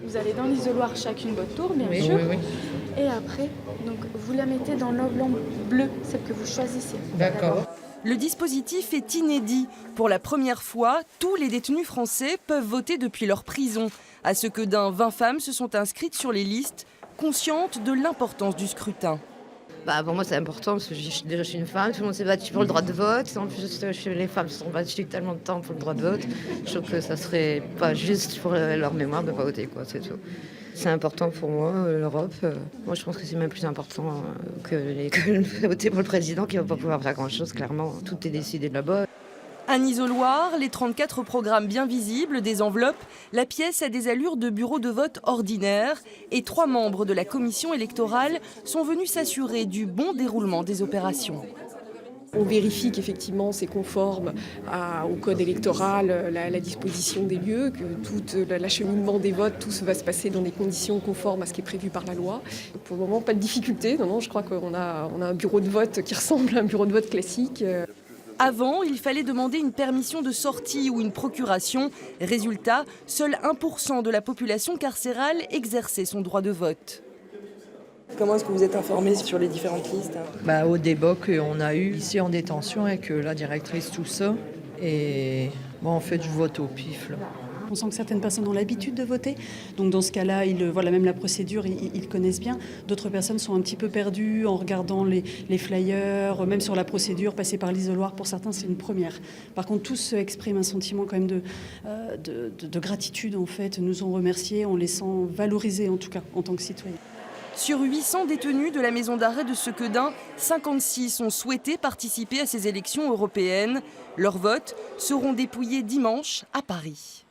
Vous allez dans l'isoloir chacune votre tour, bien Oui, sûr. oui, oui. Et après, donc, vous la mettez dans l'enveloppe bleue, celle que vous choisissez. D'accord. Le dispositif est inédit. Pour la première fois, tous les détenus français peuvent voter depuis leur prison. À ce que 20 femmes se sont inscrites sur les listes, conscientes de l'importance du scrutin. Pour moi, c'est important parce que déjà, je suis une femme, tout le monde s'est battu pour le droit de vote. En plus, les femmes se sont battues tellement de temps pour le droit de vote. Je trouve que ça serait pas juste pour leur mémoire de ne pas voter, quoi, c'est tout. C'est important pour moi, l'Europe. Moi, je pense que c'est même plus important que voter pour le président qui ne va pas pouvoir faire grand-chose, clairement. Tout est décidé de là-bas. Un isoloir, les 34 programmes bien visibles, des enveloppes, la pièce a des allures de bureau de vote ordinaire et 3 membres de la commission électorale sont venus s'assurer du bon déroulement des opérations. On vérifie qu'effectivement c'est conforme au code électoral, la disposition des lieux, que tout l'acheminement des votes, tout va se passer dans des conditions conformes à ce qui est prévu par la loi. Pour le moment, pas de difficulté. Non, je crois qu'on a un bureau de vote qui ressemble à un bureau de vote classique. Avant, il fallait demander une permission de sortie ou une procuration. Résultat, seul 1% de la population carcérale exerçait son droit de vote. Comment est-ce que vous êtes informé sur les différentes listes? Au débat qu'on a eu ici en détention avec la directrice, tout ça. Et moi, en fait, je vote au pif, là. On sent que certaines personnes ont l'habitude de voter. Donc dans ce cas-là, voilà, même la procédure, ils connaissent bien. D'autres personnes sont un petit peu perdues en regardant les flyers, même sur la procédure, passer par l'isoloir. Pour certains, c'est une première. Par contre, tous expriment un sentiment quand même de gratitude, en fait. Nous ont remerciés, on les sent valorisés, en tout cas, en tant que citoyens. Sur 800 détenus de la maison d'arrêt de Sequedin, 56 ont souhaité participer à ces élections européennes. Leurs votes seront dépouillés dimanche à Paris.